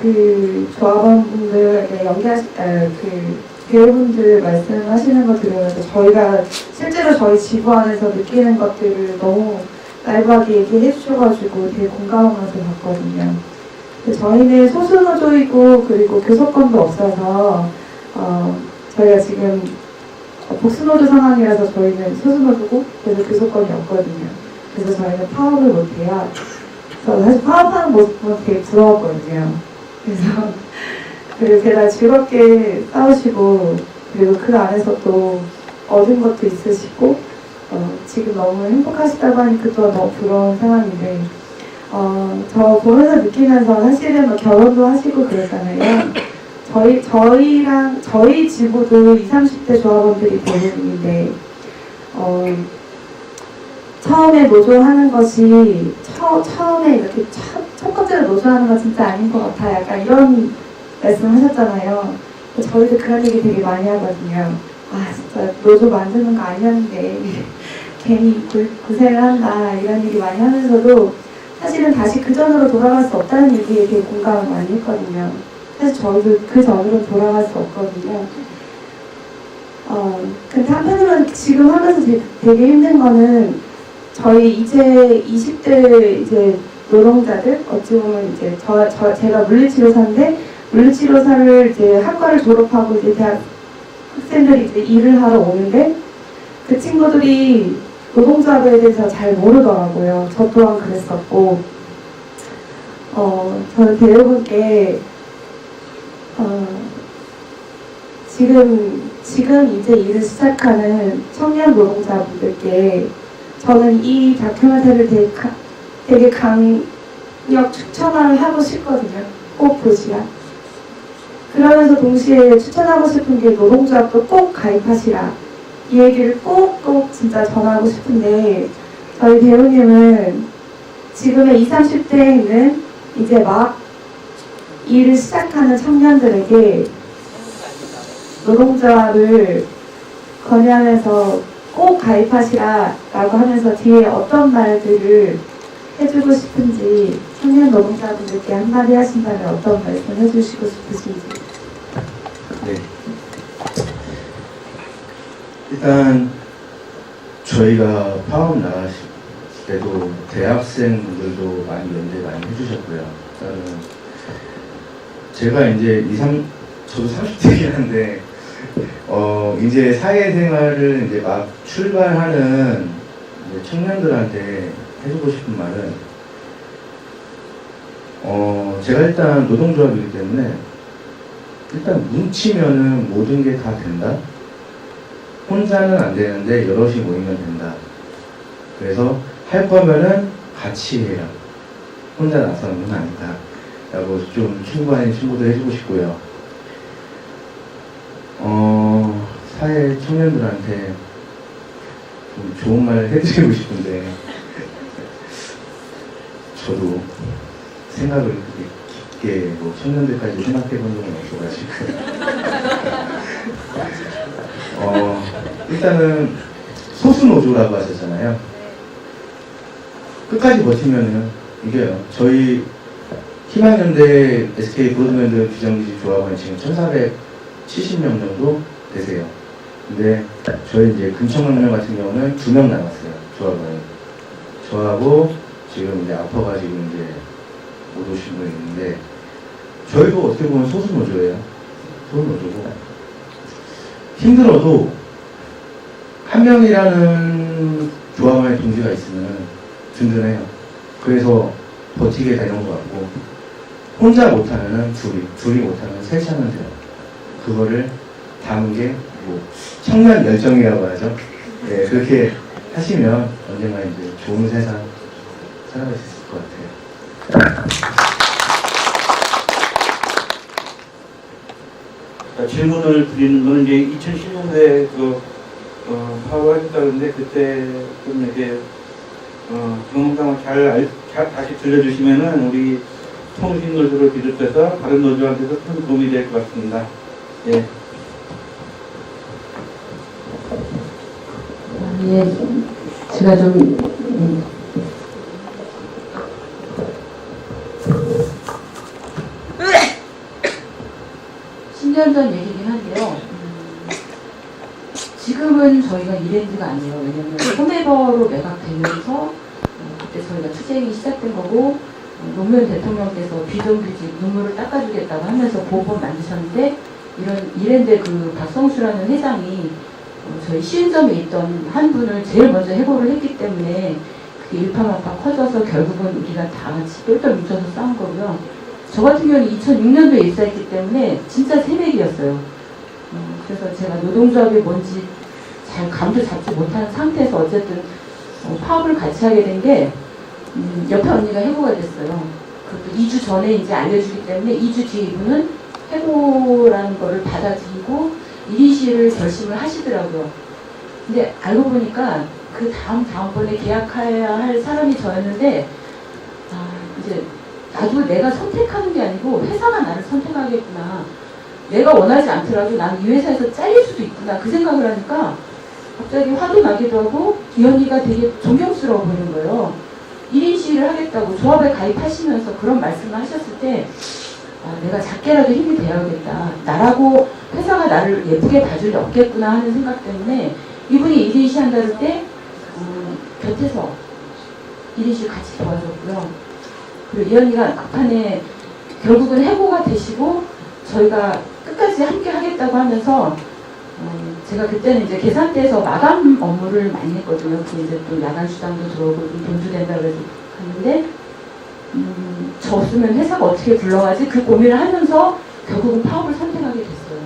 그 조합원분들 배우분들 말씀하시는 거 들으면서 저희가 실제로 저희 지부 안에서 느끼는 것들을 너무 라이브하게 얘기해 주셔가지고 되게 공감하면서 봤거든요. 저희는 소수노조이고 그리고 교섭권도 없어서 저희가 지금 복수노조 상황이라서 저희는 소수노조고 그래서 교섭권이 없거든요. 그래서 저희는 파업을 못해요. 그래서 사실 파업하는 모습 보면 되게 부러웠거든요. 그래서 게다가 즐겁게 싸우시고 그리고 그 안에서 또 얻은 것도 있으시고 지금 너무 행복하시다고 하니까 또 너무 부러운 상황인데 저 보면서 느끼면서 사실은 뭐 결혼도 하시고 그랬잖아요. 저희 지부도 20, 30대 조합원들이 대부분인데 처음에 노조하는 것이 처음에 이렇게 첫 번째로 노조하는 거 진짜 아닌 것 같아. 약간 이런 말씀을 하셨잖아요. 저희도 그런 얘기 되게 많이 하거든요. 진짜 노조 만드는 거 아니었는데 괜히 고생을 한다 이런 얘기 많이 하면서도 사실은 다시 그 전으로 돌아갈 수 없다는 얘기에 되게 공감을 많이 했거든요. 사실 저희도 그 전으로 돌아갈 수 없거든요. 근데 한편으로는 지금 하면서 되게 힘든 거는 저희 이제 20대 이제 노동자들, 어찌 보면 이제 제가 물리치료사인데, 물리치료사를 이제 학과를 졸업하고 이제 대학 학생들이 이제 일을 하러 오는데, 그 친구들이 노동조합에 대해서 잘 모르더라고요. 저 또한 그랬었고, 저는 대여분께, 지금 이제 일을 시작하는 청년 노동자분들께 저는 이 다큐멘터리를 되게 강력 추천을 하고 싶거든요. 꼭 보시라. 그러면서 동시에 추천하고 싶은 게 노동조합도 꼭 가입하시라. 이 얘기를 꼭 진짜 전하고 싶은데, 저희 배우님은 지금의 20, 30대에 있는 이제 막 일을 시작하는 청년들에게 노동조합을 권유하면서 꼭 가입하시라 라고 하면서 뒤에 어떤 말들을 해주고 싶은지, 청년 노동자분들께 한마디 하신다면 어떤 말씀 해주시고 싶으신지. 네. 일단 저희가 파업 나갔을 때도 대학생분들도 많이 연대 많이 해주셨고요. 일단은 제가 이제 저도 30대이긴 한데 이제 사회생활을 이제 막 출발하는 이제 청년들한테 해주고 싶은 말은 제가 일단 노동조합이기 때문에 일단 뭉치면은 모든 게 다 된다. 혼자는 안 되는데 여럿이 모이면 된다. 그래서 할 거면은 같이 해라. 혼자 나서는 건 아니다. 라고 좀 충고하는 친구들 해주고 싶고요. 사회 청년들한테 좀 좋은 말을 해드리고 싶은데 저도 생각을 그렇게 깊게 뭐 청년들까지 생각해 본 적은 없어가지고 일단은 소수노조라고 하셨잖아요. 끝까지 버티면은 이겨요. 저희 희망연대 SK 브로드밴드 비정규직 조합원 지금 1,470명 정도 되세요. 근데 저희 이제 금천강명 같은 경우는 2명 남았어요. 조합원이. 저하고 지금 이제 아파가지고 이제 못 오신 분이 있는데, 저희도 어떻게 보면 소수노조예요. 소수노조고. 힘들어도 한 명이라는 조합원의 동지가 있으면 든든해요. 그래서 버티게 되는 것 같고, 혼자 못하면은 둘이 못하면 셋이 하면 돼요. 그거를 담은 게 뭐 청년 열정이라고 하죠. 네, 그렇게 하시면 언젠가 이제 좋은 세상 살아갈 수 있을 것 같아요. 질문을 드리는 거는 이제 2010년도에 파업을 했다는데, 그때 좀 이렇게 경험상을 잘 다시 들려주시면은 우리 통신노조를 비롯해서 다른 노조한테도 큰 도움이 될 것 같습니다. 예. 예, 제가 좀 10년 전 얘기긴 한데요. 지금은 저희가 이랜드가 아니에요. 왜냐면 홈에버로 매각되면서 그때 저희가 투쟁이 시작된 거고, 노무현 대통령께서 비정규직 눈물을 닦아주겠다고 하면서 보호법 만드셨는데, 이런 이랜드 그 박성수라는 회장이 저희 시흥점에 있던 한 분을 제일 먼저 해고를 했기 때문에 그게 일파만파 커져서 결국은 우리가 다 같이 똘똘 뭉쳐서 싸운 거고요. 저 같은 경우는 2006년도에 입사했기 때문에 진짜 새내기였어요. 그래서 제가 노동조합이 뭔지 잘 감도 잡지 못한 상태에서 어쨌든 파업을 같이 하게 된 게, 옆에 언니가 해고가 됐어요. 그것도 2주 전에 이제 알려주기 때문에 2주 뒤에 이분은 해고라는 거를 받아들이고 1인 시위를 결심을 하시더라고요. 근데 알고 보니까 그 다음번에 계약해야 할 사람이 저였는데, 이제 나도 내가 선택하는 게 아니고 회사가 나를 선택하겠구나. 내가 원하지 않더라도 난 이 회사에서 잘릴 수도 있구나. 그 생각을 하니까 갑자기 화도 나기도 하고 이 언니가 되게 존경스러워 보이는 거예요. 1인 시위를 하겠다고 조합에 가입하시면서 그런 말씀을 하셨을 때, 내가 작게라도 힘이 되어야겠다. 나라고 회사가 나를 예쁘게 봐줄 리 없겠구나 하는 생각 때문에 이분이 1인 시한다를 때 곁에서 1인 시 같이 도와줬고요. 그리고 이 언니가 막판에 결국은 해고가 되시고 저희가 끝까지 함께 하겠다고 하면서 제가 그때는 이제 계산대에서 마감 업무를 많이 했거든요. 그 이제 또 야간 수당도 들어오고 좀 돈도 된다 그래서 갔는데 저 없으면 회사가 어떻게 굴러가지? 그 고민을 하면서 결국은 파업을 선택하게 됐어요.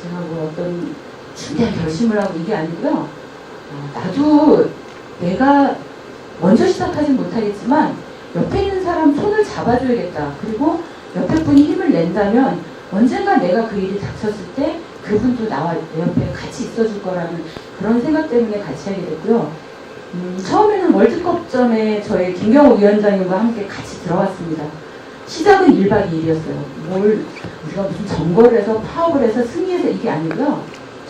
제가 뭐 어떤 중대한 결심을 하고 이게 아니고요. 나도 내가 먼저 시작하진 못하겠지만 옆에 있는 사람 손을 잡아줘야겠다. 그리고 옆에 분이 힘을 낸다면 언젠가 내가 그 일이 닥쳤을 때 그분도 나와 내 옆에 같이 있어줄 거라는 그런 생각 때문에 같이 하게 됐고요. 처음에는 월드컵점에 저희 김경호 위원장님과 함께 같이 들어갔습니다. 시작은 1박 2일이었어요. 우리가 무슨 점거를 해서 파업을 해서 승리해서 이게 아니고요.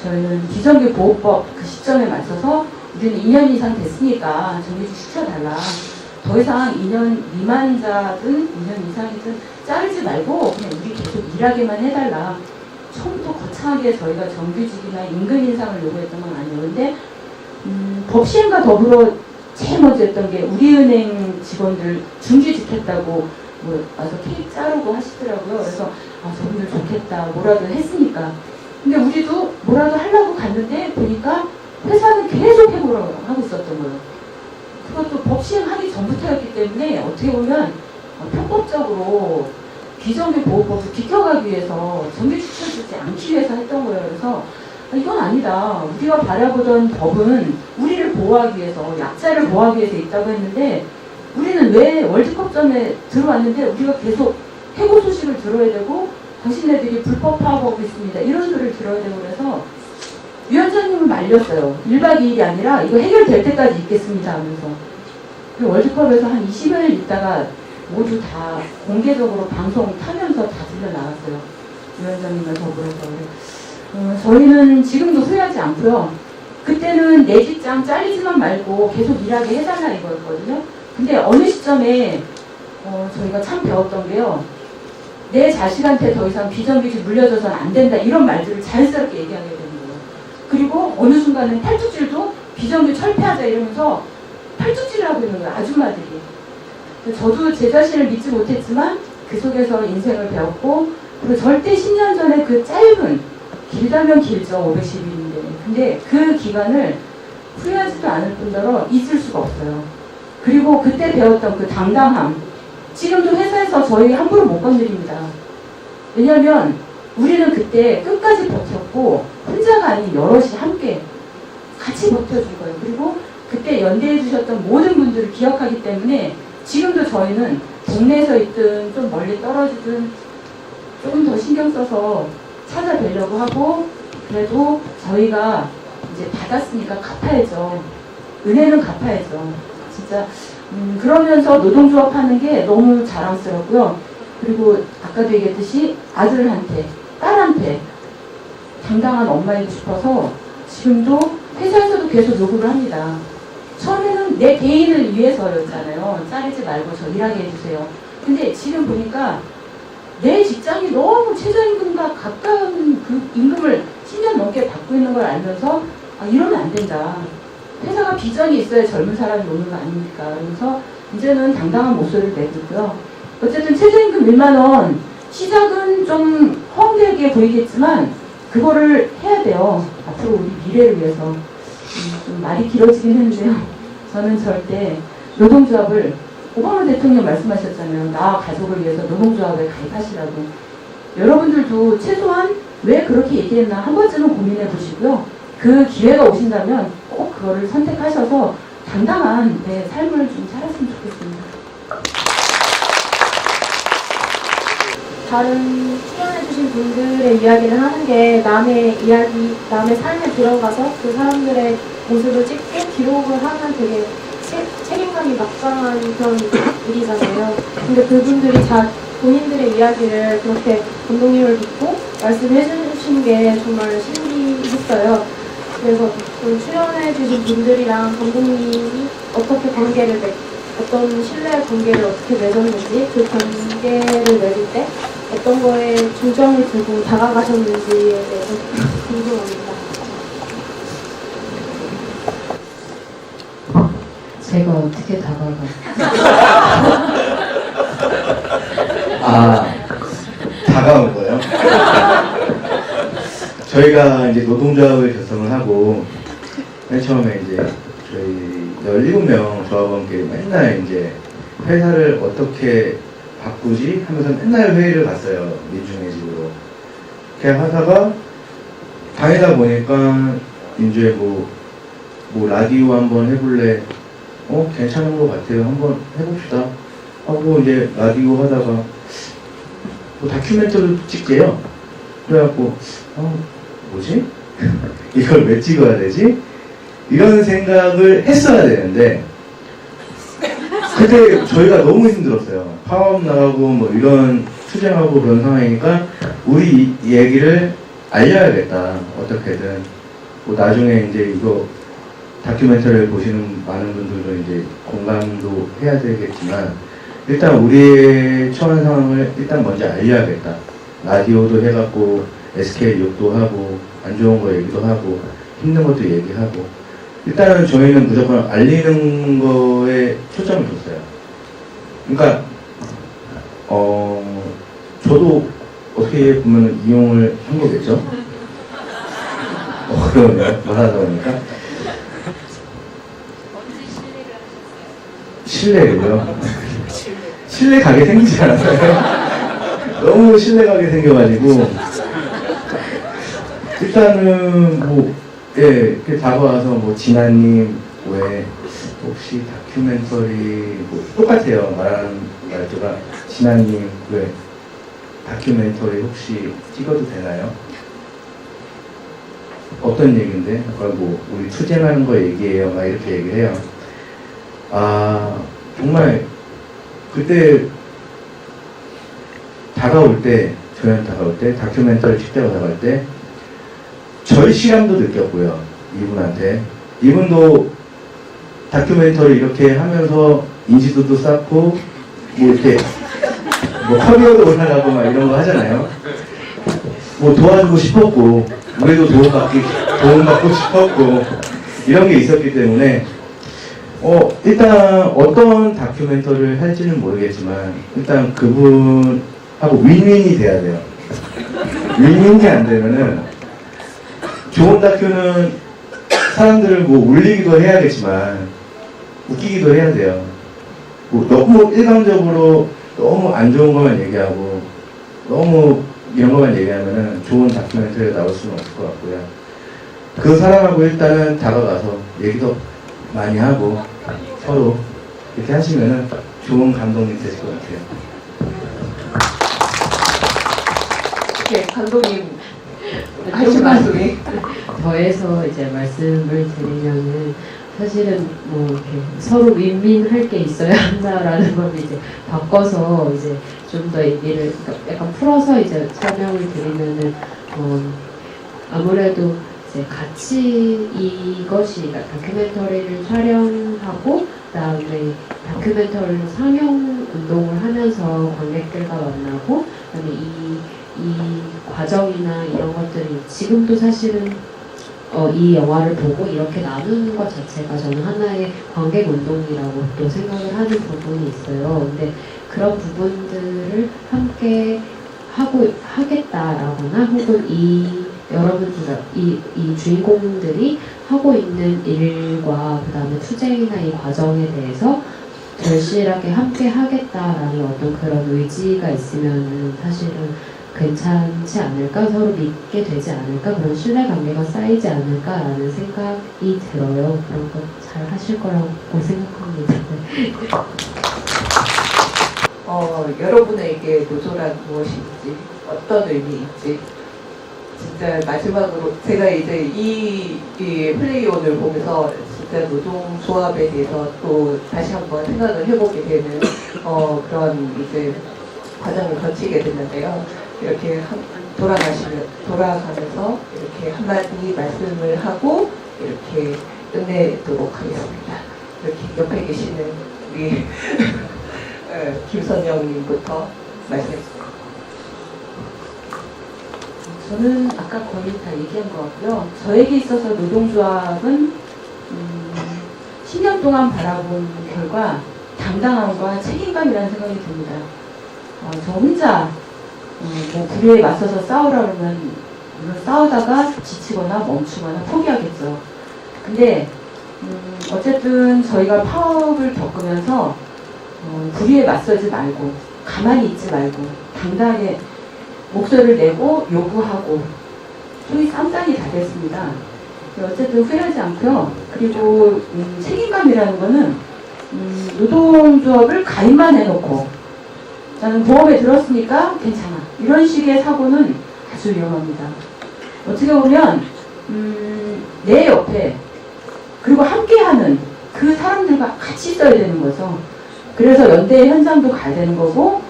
저희는 비정규 보호법 그 시점에 맞춰서 우리는 2년 이상 됐으니까 정규직 시켜달라. 더 이상 2년 미만자든 2년 이상이든 자르지 말고 그냥 우리 계속 일하게만 해달라. 처음부터 거창하게 저희가 정규직이나 임금 인상을 요구했던 건 아니에요. 근데 법 시행과 더불어 제일 먼저 했던 게 우리은행 직원들 중규직 했다고 뭐 와서 케이크 자르고 하시더라고요. 그래서 저분들 좋겠다 뭐라도 했으니까. 근데 우리도 뭐라도 하려고 갔는데 보니까 회사는 계속 해고를 하고 있었던 거예요. 그것도 법 시행하기 전부터였기 때문에 어떻게 보면 편법적으로 비정규 보호법을 비켜가기 위해서 정규직시켜주지 않기 위해서 했던 거예요. 그래서 이건 아니다. 우리가 바라보던 법은 우리를 보호하기 위해서, 약자를 보호하기 위해서 있다고 했는데 우리는 왜 월드컵 전에 들어왔는데 우리가 계속 해고 소식을 들어야 되고 당신네들이 불법 파업하고 있습니다. 이런 소리를 들어야 되고 그래서 위원장님을 말렸어요. 1박 2일이 아니라 이거 해결될 때까지 있겠습니다 하면서. 그리고 월드컵에서 한 20여일 있다가 모두 다 공개적으로 방송 타면서 다 들려 나갔어요. 위원장님과 더불어서. 저희는 지금도 후회하지 않고요. 그때는 내 직장 잘리지만 말고 계속 일하게 해달라 이거였거든요. 근데 어느 시점에 저희가 참 배웠던 게요. 내 자식한테 더 이상 비정규직 물려줘서는 안 된다 이런 말들을 자연스럽게 얘기하게 되는 거예요. 그리고 어느 순간은 팔뚝질도 비정규 철폐하자 이러면서 팔뚝질을 하고 있는 거예요. 아줌마들이. 저도 제 자신을 믿지 못했지만 그 속에서 인생을 배웠고 그리고 절대 10년 전에 그 짧은 길다면 길죠. 510일인데. 근데 그 기간을 후회하지도 않을 뿐더러 잊을 수가 없어요. 그리고 그때 배웠던 그 당당함. 지금도 회사에서 저희 함부로 못 건드립니다. 왜냐하면 우리는 그때 끝까지 버텼고 혼자가 아닌 여럿이 함께 같이 버텨준 거예요. 그리고 그때 연대해 주셨던 모든 분들을 기억하기 때문에 지금도 저희는 동네에서 있든 좀 멀리 떨어지든 조금 더 신경 써서 찾아뵈려고 하고 그래도 저희가 이제 받았으니까 갚아야죠. 은혜는 갚아야죠. 진짜 그러면서 노동조합 하는 게 너무 자랑스럽고요. 그리고 아까도 얘기했듯이 아들한테 딸한테 당당한 엄마이고 싶어서 지금도 회사에서도 계속 요구를 합니다. 처음에는 내 개인을 위해서였잖아요. 자르지 말고 저 일하게 해주세요. 근데 지금 보니까 내 직장이 너무 최저임금과 가까운 그 임금을 10년 넘게 받고 있는 걸 알면서 이러면 안 된다. 회사가 비전이 있어야 젊은 사람이 오는 거 아닙니까? 그래서 이제는 당당한 목소리를 내고 있고요. 어쨌든 최저임금 1만 원 시작은 좀 험되게 보이겠지만 그거를 해야 돼요. 앞으로 우리 미래를 위해서. 좀 말이 길어지긴 했는데요. 저는 절대 노동조합을 오바마 대통령 말씀하셨잖아요. 나와 가족을 위해서 노동조합에 가입하시라고. 여러분들도 최소한 왜 그렇게 얘기했나 한 번쯤은 고민해 보시고요. 그 기회가 오신다면 꼭 그거를 선택하셔서 당당한 내 삶을 좀 살았으면 좋겠습니다. 다른 출연해주신 분들의 이야기를 하는 게 남의 이야기, 남의 삶에 들어가서 그 사람들의 모습을 찍고 기록을 하는 되게 책임감이 막강한 그런 일이잖아요. 근데 그분들이 본인들의 이야기를 그렇게 감독님을 믿고 말씀해 주신 게 정말 신기했어요. 그래서 그 출연해주신 분들이랑 감독님이 어떻게 어떤 신뢰 관계를 어떻게 맺었는지 그 관계를 맺을 때 어떤 거에 중점을 두고 다가가셨는지에 대해서 궁금합니다. 제가 어떻게 다가가? 다가온 거예요. 저희가 이제 노동조합을 결성을 하고 맨 처음에 이제 저희 17명 조합원끼리 맨날 이제 회사를 어떻게 바꾸지 하면서 맨날 회의를 갔어요. 민중의 집으로. 그냥 하다가 다니다 보니까 이제 뭐 라디오 한번 해볼래? 괜찮은 것 같아요. 한번 해봅시다. 하고 이제 라디오 하다가 뭐 다큐멘터리 찍게요. 그래갖고 뭐지? 이걸 왜 찍어야 되지? 이런 생각을 했어야 되는데 그때 저희가 너무 힘들었어요. 파업 나가고 뭐 이런 투쟁하고 그런 상황이니까 우리 얘기를 알려야겠다. 어떻게든 뭐 나중에 이제 이거 다큐멘터리를 보시는 많은 분들도 이제 공감도 해야 되겠지만 일단 우리의 처한 상황을 일단 먼저 알려야겠다. 라디오도 해갖고 SK 욕도 하고 안 좋은 거 얘기도 하고 힘든 것도 얘기하고 일단은 저희는 무조건 알리는 거에 초점을 줬어요. 그러니까 저도 어떻게 보면 이용을 한 거겠죠? 그러네요. 말하다 보니까 신뢰를요? 신뢰 가게 생기지 않았어요? 너무 신뢰 가게 생겨가지고 일단은 뭐 이렇게 다가와서 뭐 진아님 왜 혹시 다큐멘터리 뭐 똑같아요. 말하는 말투가 진아님 왜 다큐멘터리 혹시 찍어도 되나요? 어떤 얘기인데? 뭐 우리 투쟁하는 거 얘기해요. 막 이렇게 얘기를 해요. 정말 그때 다가올 때 저희한테 다가올 때 다큐멘터리 찍자고 다가올 때 절실함도 느꼈고요. 이분한테 이분도 다큐멘터리 이렇게 하면서 인지도도 쌓고 뭐 이렇게 뭐 커리어도 올라가고 막 이런 거 하잖아요. 뭐 도와주고 싶었고 우리도 도움받고 싶었고 이런 게 있었기 때문에 일단 어떤 다큐멘터리를 할지는 모르겠지만 일단 그분하고 윈윈이 돼야 돼요. 윈윈이 안 되면은 좋은 다큐는 사람들을 뭐 울리기도 해야겠지만 웃기기도 해야 돼요. 뭐 너무 일방적으로 너무 안 좋은 것만 얘기하고 너무 이런 것만 얘기하면은 좋은 다큐멘터리가 나올 수는 없을 것 같고요. 그 사람하고 일단은 다가가서 얘기도 많이 하고 서로 이렇게 하시면은 좋은 감독님 되실 것 같아요. 네, 감독님 하실 말씀이 더해서 이제 말씀을 드리면은 사실은 뭐 이렇게 서로 윈윈할 게 있어야 한다라는 걸 이제 바꿔서 이제 좀 더 얘기를 약간 풀어서 이제 설명을 드리면은 아무래도 이제 같이 이것이 다큐멘터리를 촬영하고 그다음에 다큐멘터리를 상영 운동을 하면서 관객들과 만나고 그다음에 이 과정이나 이런 것들이 지금도 사실은 이 영화를 보고 이렇게 나누는 것 자체가 저는 하나의 관객 운동이라고 또 생각을 하는 부분이 있어요. 근데 그런 부분들을 함께 하겠다라거나 혹은 여러분들, 이 주인공들이 하고 있는 일과 그 다음에 투쟁이나 이 과정에 대해서 절실하게 함께 하겠다라는 어떤 그런 의지가 있으면은 사실은 괜찮지 않을까, 서로 믿게 되지 않을까, 그런 신뢰관계가 쌓이지 않을까라는 생각이 들어요. 그런 거 잘 하실 거라고 생각합니다. 여러분에게 노조란 무엇인지, 어떤 의미인지, 진짜 마지막으로 제가 이제 이 플레이온을 보면서 진짜 노동조합에 대해서 또 다시 한번 생각을 해보게 되는 그런 이제 과정을 거치게 됐는데요. 이렇게 돌아가면서 이렇게 한마디 말씀을 하고 이렇게 끝내도록 하겠습니다. 이렇게 옆에 계시는 우리 김선영님부터 말씀해주세요. 저는 아까 거의 다 얘기한 것 같고요. 저에게 있어서 노동조합은 10년 동안 바라본 결과 당당함과 책임감이라는 생각이 듭니다. 저 혼자 뭐 불의에 맞서서 싸우라 그러면 물론 싸우다가 지치거나 멈추거나 포기하겠죠. 근데 어쨌든 저희가 파업을 겪으면서 불의에 맞서지 말고 가만히 있지 말고 당당하게 목소리를 내고 요구하고 소위 쌈장이 다 됐습니다. 어쨌든 후회하지 않고요. 그리고 책임감이라는 거는 노동조합을 가입만 해놓고 나는 보험에 들었으니까 괜찮아 이런 식의 사고는 아주 위험합니다. 어떻게 보면 내 옆에 그리고 함께하는 그 사람들과 같이 있어야 되는 거죠. 그래서 연대 현장도 가야 되는 거고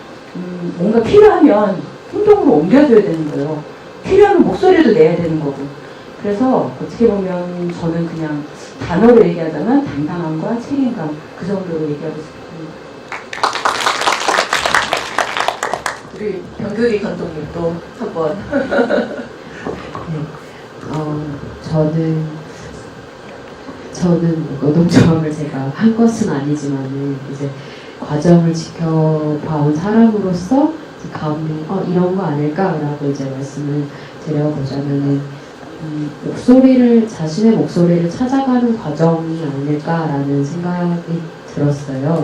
뭔가 필요하면 행동으로 옮겨줘야 되는 거예요. 필요하면 목소리도 내야 되는 거고. 그래서 어떻게 보면 저는 그냥 단어로 얘기하자면 당당함과 책임감 그 정도로 얘기하고 싶습니다. 우리 병규리 감독님도 한번. 저는 노동조합을 제가 한 것은 아니지만은 이제 과정을 지켜봐온 사람으로서 감히 이런 거 아닐까라고 이제 말씀을 드려보자면은 자신의 목소리를 찾아가는 과정이 아닐까라는 생각이 들었어요.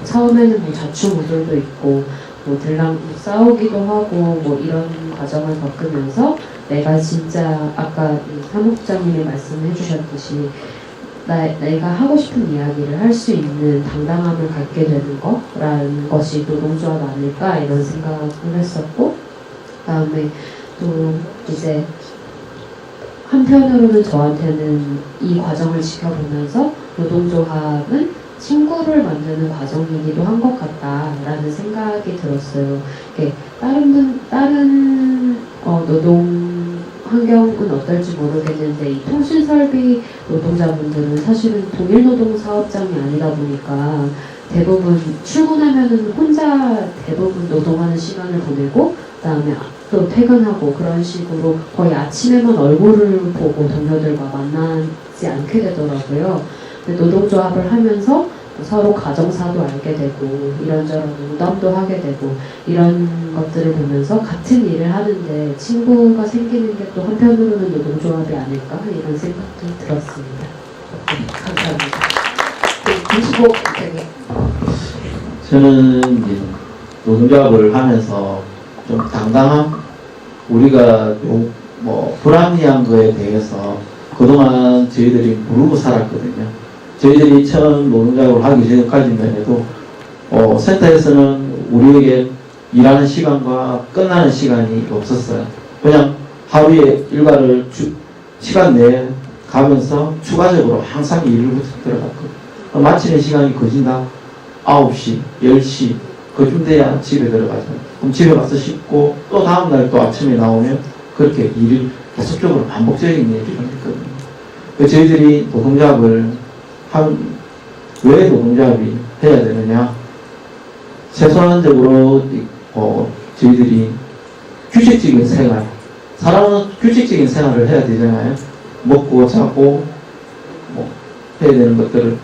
처음에는 뭐 자충우돌도 있고 뭐 들랑 싸우기도 하고 뭐 이런 과정을 겪으면서 내가 진짜 아까 사무국장님이 말씀해 주셨듯이 내가 하고 싶은 이야기를 할 수 있는 당당함을 갖게 되는 거라는 것이 노동조합 아닐까 이런 생각을 했었고, 그다음에 또 이제 한편으로는 저한테는 이 과정을 지켜보면서 노동조합은 친구를 만드는 과정이기도 한 것 같다라는 생각이 들었어요. 다른 노동 환경은 어떨지 모르겠는데 이 통신설비 노동자분들은 사실은 동일노동 사업장이 아니다 보니까 대부분 출근하면은 혼자 대부분 노동하는 시간을 보내고 그다음에 또 퇴근하고 그런 식으로 거의 아침에만 얼굴을 보고 동료들과 만나지 않게 되더라고요. 근데 노동조합을 하면서 서로 가정사도 알게 되고 이런저런 농담도 하게 되고 이런 것들을 보면서 같은 일을 하는데 친구가 생기는 게 또 한편으로는 노동조합이 아닐까 이런 생각도 들었습니다. 감사합니다. 김수복 대표님. 저는 이제 노동조합을 하면서 좀 당당함, 우리가 뭐 불합리한 거에 대해서 그동안 저희들이 모르고 살았거든요. 저희들이 처음 노동조합을 하기 전까지만 해도 센터에서는 우리에게 일하는 시간과 끝나는 시간이 없었어요. 그냥 하루에 일과를 시간 내에 가면서 추가적으로 항상 일을 들어갔거든요. 마치는 시간이 거진다 9시, 10시 그쯤 돼야 집에 들어가잖아요. 그럼 집에 가서 씻고 또 다음날 또 아침에 나오면 그렇게 일을 계속적으로 반복적인 일을 했거든요. 저희들이 노동조합을 왜 노동조합이 해야 되느냐? 최소한적으로 저희들이 규칙적인 생활, 사람은 규칙적인 생활을 해야 되잖아요. 먹고 자고 뭐 해야 되는 것들을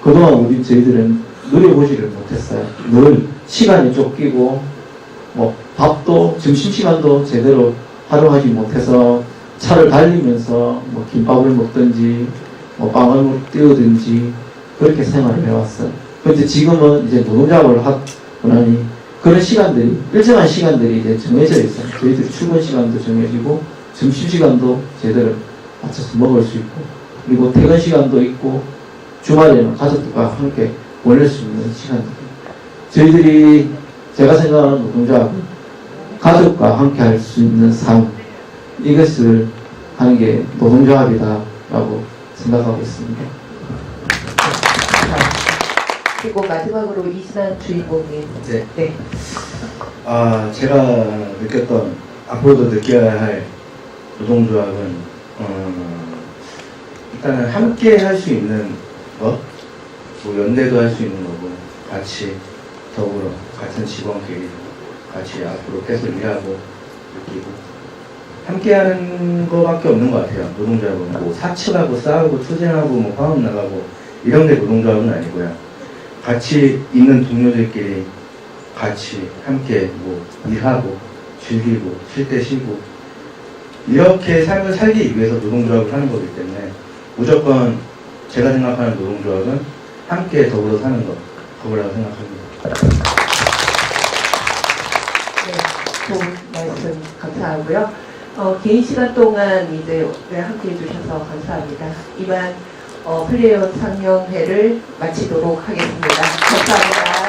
그동안 저희들은 누려보지를 못했어요. 늘 시간이 쫓기고 뭐 밥도 점심시간도 제대로 활용하지 못해서 차를 달리면서 뭐 김밥을 먹든지 뭐 빵을 띄우든지 그렇게 생활을 해왔어요. 그런데 지금은 이제 노동조합을 하고 나니 그런 시간들이 일정한 시간들이 이제 정해져 있어요. 저희들 출근 시간도 정해지고 점심 시간도 제대로 맞춰서 먹을 수 있고 그리고 퇴근 시간도 있고 주말에는 가족들과 함께 보낼 수 있는 시간들. 저희들이 제가 생각하는 노동조합은 가족과 함께 할 수 있는 삶 이것을 하는 게 노동조합이다라고 생각하고 있습니다. 그리고 마지막으로 이순환 주인공님. 네. 제가 느꼈던 앞으로도 느껴야 할 노동조합은 일단은 함께 할 수 있는 것, 뭐 연대도 할 수 있는 거고 같이 더불어 같은 직원끼리 같이 앞으로 계속 일하고 느끼고 함께하는 거밖에 없는 것 같아요. 노동조합은 뭐 사측하고 싸우고 투쟁하고 뭐 화업 나가고 이런 게 노동조합은 아니고요. 같이 있는 동료들끼리 같이 함께 뭐 일하고 즐기고 쉴 때 쉬고 이렇게 삶을 살기 위해서 노동조합을 하는 거기 때문에 무조건 제가 생각하는 노동조합은 함께 더불어 사는 것 그거라고 생각합니다. 네, 좋은 말씀 감사하고요. 긴 시간 동안 이제 함께 해주셔서 감사합니다. 이만 플레이온 상영회를 마치도록 하겠습니다. 감사합니다.